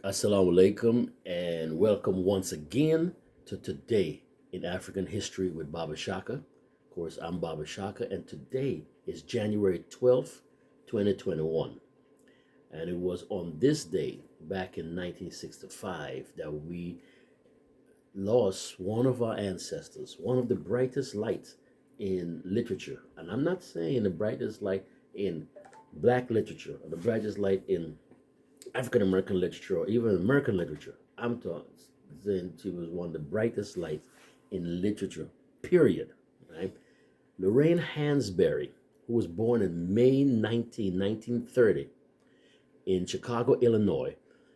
Assalamu alaikum and welcome once again to Today in African History with Baba Shaka. Of course, I'm Baba Shaka and today is January 12th, 2021. And it was on this day back in 1965 that we lost one of our ancestors, one of the brightest lights in literature. And I'm not saying the brightest light in black literature or the brightest light in African American literature or even American literature. I'm talking saying she was one of the brightest lights in literature, period. Right? Lorraine Hansberry, who was born in May 1930 in Chicago, Illinois.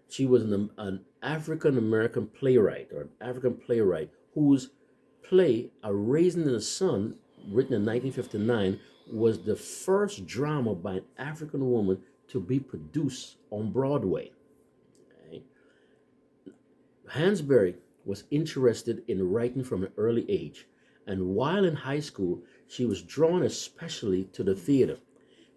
She was an African American playwright or an African playwright whose play, A Raisin in the Sun, written in 1959, was the first drama by an African woman to be produced on Broadway. Okay? Hansberry was interested in writing from an early age, and while in high school, she was drawn especially to the theater.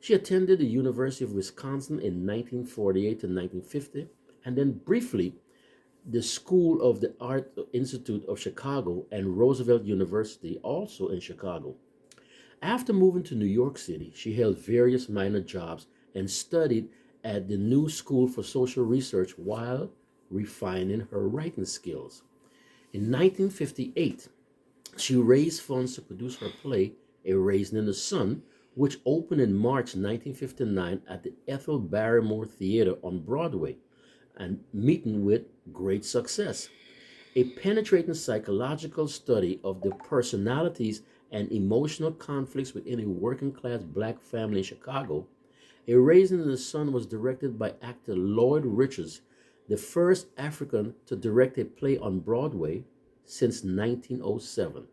She attended the University of Wisconsin in 1948 to 1950, and then briefly the School of the Art Institute of Chicago and Roosevelt University, also in Chicago. After moving to New York City, she held various minor jobs and studied at the New School for Social Research while refining her writing skills. In 1958, she raised funds to produce her play, A Raisin in the Sun, which opened in March 1959 at the Ethel Barrymore Theater on Broadway, and meeting with great success. A penetrating psychological study of the personalities and emotional conflicts within a working class black family in Chicago, A Raisin in the Sun was directed by actor Lloyd Richards, the first African to direct a play on Broadway since 1907.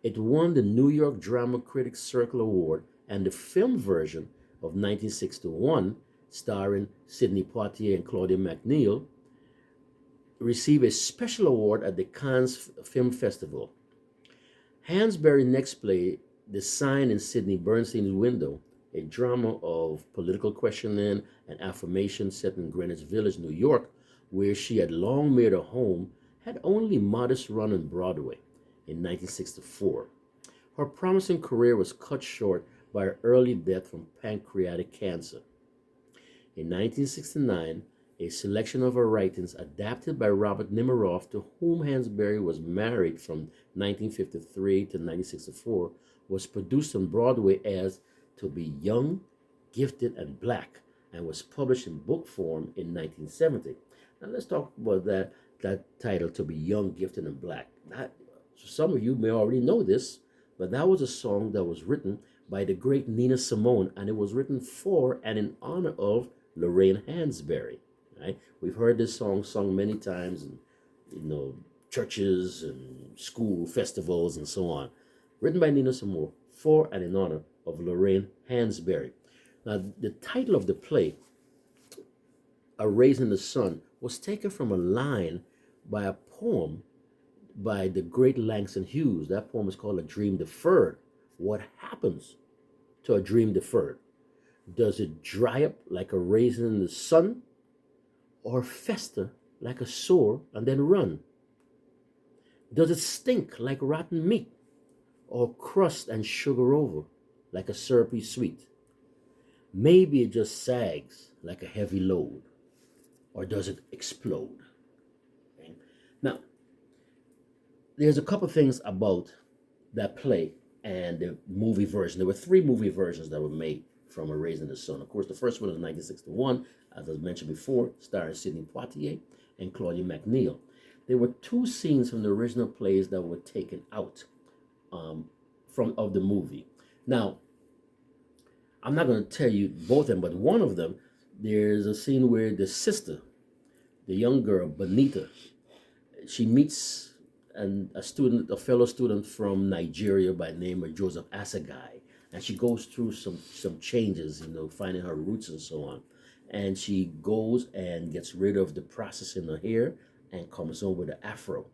It won the New York Drama Critics Circle Award, and the film version of 1961, starring Sidney Poitier and Claudia McNeil, received a special award at the Cannes Film Festival. Hansberry next played The Sign in Sidney Bernstein's Window, a drama of political questioning and affirmation set in Greenwich Village, New York, where she had long made her home, had only modest run on Broadway in 1964. Her promising career was cut short by her early death from pancreatic cancer. In 1969, a selection of her writings, adapted by Robert Nemiroff, to whom Hansberry was married from 1953 to 1964, was produced on Broadway as To Be Young, Gifted, and Black, and was published in book form in 1970. Now let's talk about that title, To Be Young, Gifted, and Black. Some of you may already know this, but that was a song that was written by the great Nina Simone, and it was written for and in honor of Lorraine Hansberry. Right? We've heard this song sung many times in, churches and school festivals and so on. Written by Nina Simone for and in honor of Lorraine Hansberry. Now, the title of the play, A Raisin in the Sun, was taken from a line by a poem by the great Langston Hughes. That poem is called A Dream Deferred. What happens to a dream deferred? Does it dry up like a raisin in the sun, or fester like a sore and then run? Does it stink like rotten meat, or crust and sugar over like a syrupy sweet? Maybe it just sags like a heavy load, or does it explode? Okay? Now, there's a couple things about that play and the movie version. There were three movie versions that were made from A Raisin in the Sun. Of course, the first one was 1961, as I mentioned before, starring Sidney Poitier and Claudia McNeil. There were two scenes from the original plays that were taken out from of the movie. Now, I'm not going to tell you both of them, but one of them, there's a scene where the sister, the young girl, Benita, she meets a fellow student from Nigeria by the name of Joseph Asagai, and she goes through some changes, finding her roots and so on. And she goes and gets rid of the process in her hair and comes home with an afro.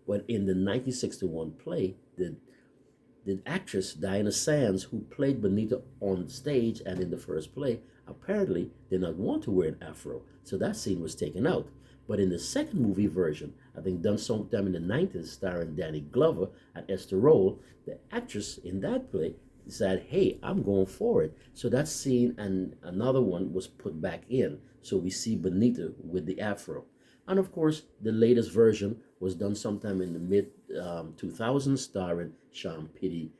But in the 1961 play, the actress Diana Sands, who played Benita on stage and in the first play, apparently did not want to wear an afro, so that scene was taken out. But in the second movie version, I think done sometime in the 90s, starring Danny Glover and Esther Roll, the actress in that play said, "Hey, I'm going for it." So that scene and another one was put back in. So we see Benita with the afro. And of course, the latest version was done sometime in the mid 2000s, starring Sean P.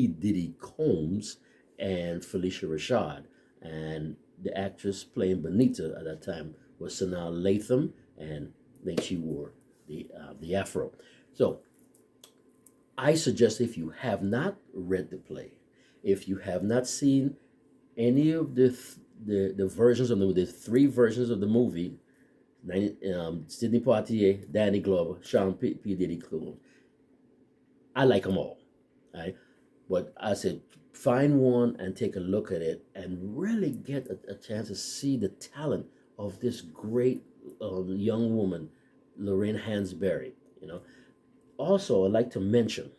Diddy Combs and Felicia Rashad. And the actress playing Benita at that time was Sanaa Lathan, and then she wore the afro. So I suggest, if you have not read the play, if you have not seen any of the versions of the three versions of the movie, Sidney Poitier, Danny Glover, Sean P. Diddy Combs, I like them all. Right? But I said, find one and take a look at it and really get a chance to see the talent of this great young woman, Lorraine Hansberry. You know. Also, I'd like to mention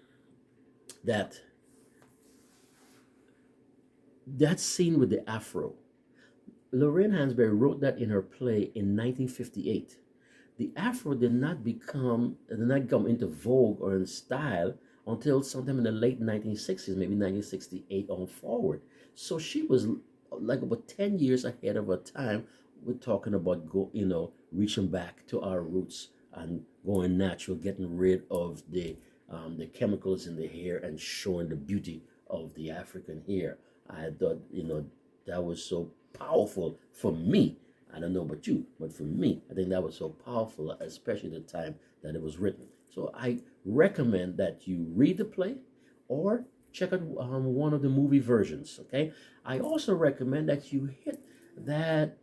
that that scene with the afro, Lorraine Hansberry wrote that in her play in 1958. The afro did not come into vogue or in style until sometime in the late 1960s, maybe 1968 on forward. So she was like about 10 years ahead of her time. We're talking about reaching back to our roots and going natural, getting rid of the chemicals in the hair and showing the beauty of the African hair. I thought, that was so powerful for me. I don't know about you, but for me, I think that was so powerful, especially the time that it was written. So I recommend that you read the play or check out one of the movie versions. Okay. I also recommend that you hit that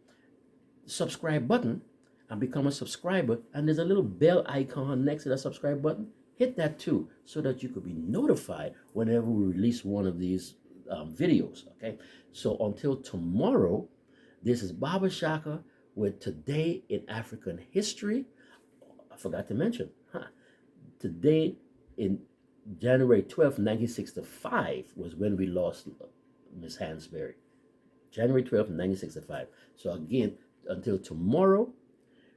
subscribe button and become a subscriber. And there's a little bell icon next to that subscribe button. Hit that too, so that you could be notified whenever we release one of these videos. Okay. So until tomorrow, this is Baba Shaka with Today in African History. I forgot to mention, today in January 12th, 1965 was when we lost Miss Hansberry. January 12th, 1965. So again, until tomorrow,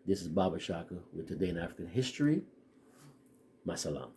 this is Baba Shaka with Today in African History. Masalam.